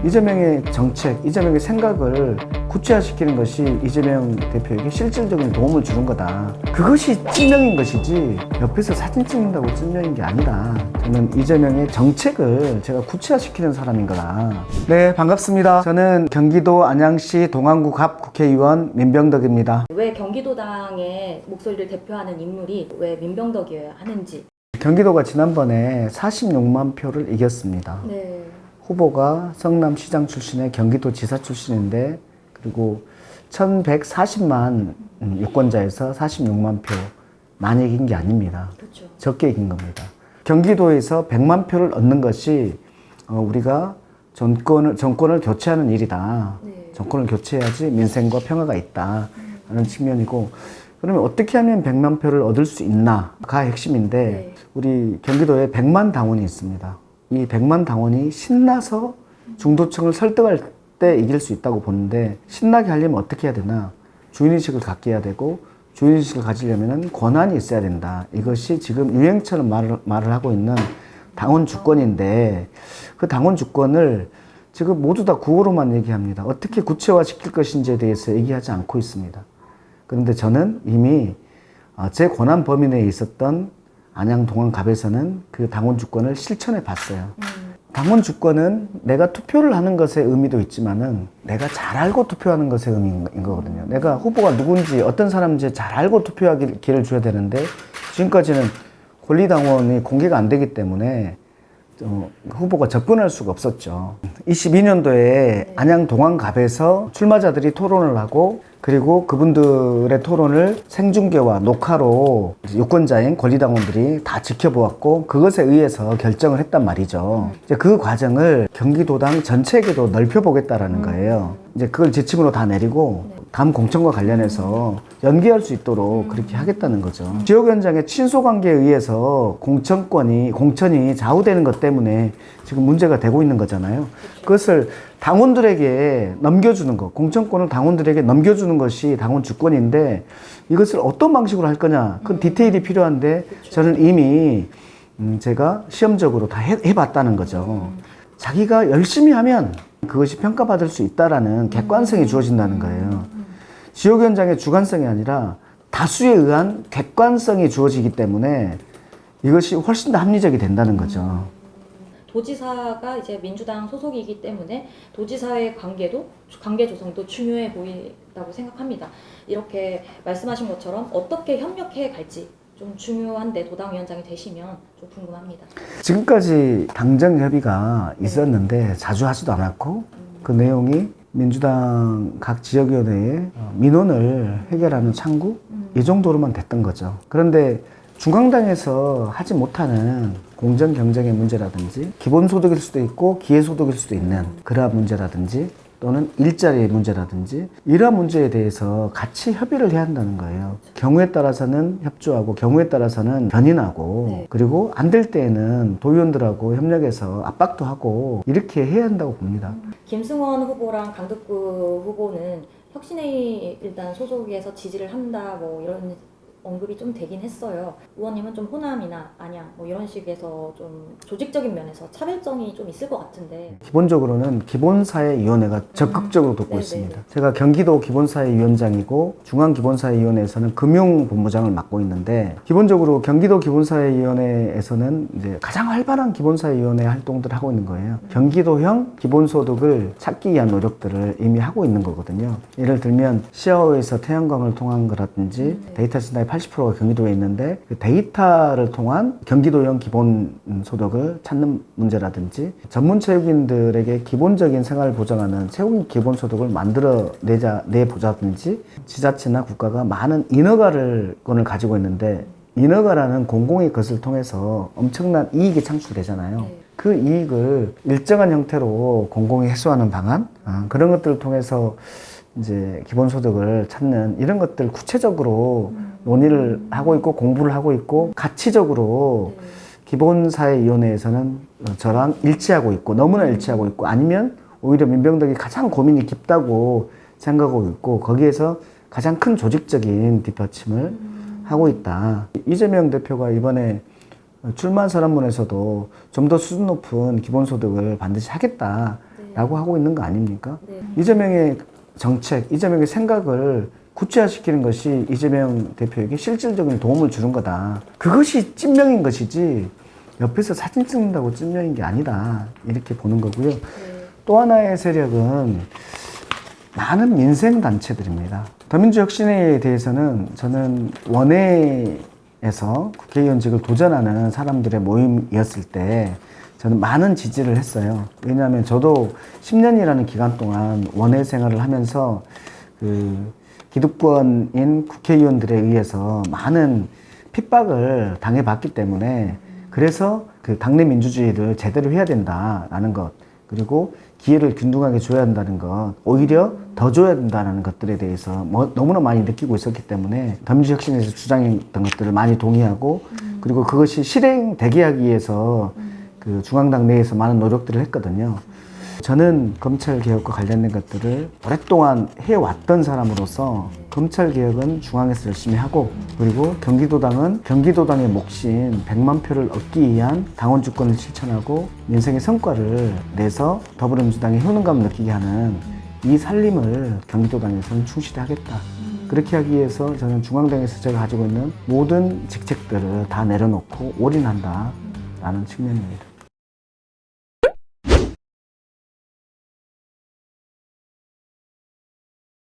이재명의 정책, 이재명의 생각을 구체화시키는 것이 이재명 대표에게 실질적인 도움을 주는 거다. 그것이 찐명인 것이지 옆에서 사진 찍는다고 찐명인 게 아니다. 저는 이재명의 정책을 제가 구체화시키는 사람인 거다. 네, 반갑습니다. 저는 경기도 안양시 동안구 갑 국회의원 민병덕입니다. 왜 경기도당의 목소리를 대표하는 인물이 왜 민병덕이어야 하는지. 경기도가 지난번에 46만 표를 이겼습니다. 네. 후보가 성남시장 출신의 경기도지사 출신인데, 그리고 1140만 유권자에서 46만 표 많이 이긴 게 아닙니다. 그렇죠. 적게 이긴 겁니다. 경기도에서 100만 표를 얻는 것이 우리가 정권을 교체하는 일이다. 네. 정권을 교체해야지 민생과 평화가 있다 하는 측면이고, 그러면 어떻게 하면 100만 표를 얻을 수 있나가 핵심인데, 네. 우리 경기도에 100만 당원이 있습니다. 이 100만 당원이 신나서 중도층을 설득할 때 이길 수 있다고 보는데, 신나게 하려면 어떻게 해야 되나? 주인의식을 갖게 해야 되고, 주인의식을 가지려면 권한이 있어야 된다. 이것이 지금 유행처럼 말을 하고 있는 당원 주권인데, 그 당원 주권을 지금 모두 다 구호로만 얘기합니다. 어떻게 구체화시킬 것인지에 대해서 얘기하지 않고 있습니다. 그런데 저는 이미 제 권한 범위 내에 있었던 안양 동안갑에서는 그 당원 주권을 실천해 봤어요. 당원 주권은 내가 투표를 하는 것의 의미도 있지만은 내가 잘 알고 투표하는 것의 의미인 거거든요. 내가 후보가 누군지 어떤 사람인지 잘 알고 투표하기 기회를 줘야 되는데, 지금까지는 권리당원이 공개가 안 되기 때문에 후보가 접근할 수가 없었죠. 22년도에 안양 동안갑에서 출마자들이 토론을 하고, 그리고 그분들의 토론을 생중계와 녹화로 유권자인 권리당원들이 다 지켜보았고, 그것에 의해서 결정을 했단 말이죠. 이제 그 과정을 경기도당 전체에게도 넓혀보겠다라는 거예요. 이제 그걸 지침으로 다 내리고 다음 공천과 관련해서 연계할 수 있도록 그렇게 하겠다는 거죠. 지역 현장의 친소 관계에 의해서 공천이 좌우되는 것 때문에 지금 문제가 되고 있는 거잖아요. 그것을 당원들에게 넘겨주는 것, 공천권을 당원들에게 넘겨주는 것이 당원 주권인데, 이것을 어떤 방식으로 할 거냐, 그 디테일이 필요한데, 저는 이미 제가 시험적으로 다 해봤다는 거죠. 자기가 열심히 하면 그것이 평가받을 수 있다라는 객관성이 주어진다는 거예요. 지역 현장의 주관성이 아니라 다수에 의한 객관성이 주어지기 때문에 이것이 훨씬 더 합리적이 된다는 거죠. 도지사가 이제 민주당 소속이기 때문에 도지사의 관계 조성도 중요해 보인다고 생각합니다. 이렇게 말씀하신 것처럼 어떻게 협력해 갈지 좀 중요한데, 도당위원장이 되시면 좀 궁금합니다. 지금까지 당정 협의가 있었는데 자주 하지도 않았고, 그 내용이 민주당 각 지역위원회의 민원을 해결하는 창구, 이 정도로만 됐던 거죠. 그런데 중앙당에서 하지 못하는 공정 경쟁의 문제라든지, 기본소득일 수도 있고 기회소득일 수도 있는 그러한 문제라든지, 또는 일자리의 문제라든지, 이러한 문제에 대해서 같이 협의를 해야 한다는 거예요. 경우에 따라서는 협조하고, 경우에 따라서는 견인하고, 네. 그리고 안 될 때에는 도의원들하고 협력해서 압박도 하고, 이렇게 해야 한다고 봅니다. 김승원 후보랑 강덕구 후보는 혁신의 일단 소속에서 지지를 한다, 뭐 이런 언급이 좀 되긴 했어요. 의원님은 좀 호남이나 안양 뭐 이런 식에서 좀 조직적인 면에서 차별점이 좀 있을 것 같은데. 기본적으로는 기본사회위원회가 적극적으로 돕고 네네. 있습니다. 제가 경기도 기본사회위원장이고, 중앙기본사회위원회에서는 금융본부장을 맡고 있는데, 기본적으로 경기도 기본사회위원회에서는 이제 가장 활발한 기본사회위원회 활동들을 하고 있는 거예요. 경기도형 기본소득을 찾기 위한 노력들을 이미 하고 있는 거거든요. 예를 들면 시아오에서 태양광을 통한 거라든지, 데이터 센터의 80%가 경기도에 있는데, 그 데이터를 통한 경기도형 기본소득을 찾는 문제라든지, 전문 체육인들에게 기본적인 생활을 보장하는 체육 기본소득을 내보자든지, 지자체나 국가가 많은 인허가권을 가지고 있는데, 인허가라는 공공의 것을 통해서 엄청난 이익이 창출되잖아요. 네. 그 이익을 일정한 형태로 공공이 회수하는 방안, 그런 것들을 통해서 이제 기본소득을 찾는 이런 것들 구체적으로 논의를 하고 있고, 공부를 하고 있고, 가치적으로 기본사회위원회에서는 저랑 일치하고 있고, 너무나 일치하고 있고, 아니면 오히려 민병덕이 가장 고민이 깊다고 생각하고 있고, 거기에서 가장 큰 조직적인 뒷받침을 하고 있다. 이재명 대표가 이번에 출마 선언문에서도 좀 더 수준 높은 기본소득을 반드시 하겠다 라고 하고 있는 거 아닙니까? 네. 이재명의 정책, 이재명의 생각을 구체화시키는 것이 이재명 대표에게 실질적인 도움을 주는 거다. 그것이 찐명인 것이지 옆에서 사진 찍는다고 찐명인 게 아니다. 이렇게 보는 거고요. 네. 또 하나의 세력은 많은 민생단체들입니다. 더민주혁신회에 대해서는 저는 원내에서 국회의원직을 도전하는 사람들의 모임이었을 때 저는 많은 지지를 했어요. 왜냐하면 저도 10년이라는 기간 동안 원외 생활을 하면서 그 기득권인 국회의원들에 의해서 많은 핍박을 당해봤기 때문에 그래서 그 당내 민주주의를 제대로 해야 된다라는 것, 그리고 기회를 균등하게 줘야 한다는 것, 오히려 더 줘야 된다는 것들에 대해서 너무나 많이 느끼고 있었기 때문에 더민주혁신에서 주장했던 것들을 많이 동의하고 그리고 그것이 실행되게 하기 위해서 그 중앙당 내에서 많은 노력들을 했거든요. 저는 검찰개혁과 관련된 것들을 오랫동안 해왔던 사람으로서 검찰개혁은 중앙에서 열심히 하고 그리고 경기도당은 경기도당의 몫인 100만 표를 얻기 위한 당원 주권을 실천하고 민생의 성과를 내서 더불어민주당의 효능감을 느끼게 하는 이 살림을 경기도당에서는 충실히 하겠다. 그렇게 하기 위해서 저는 중앙당에서 제가 가지고 있는 모든 직책들을 다 내려놓고 올인한다 라는 측면입니다.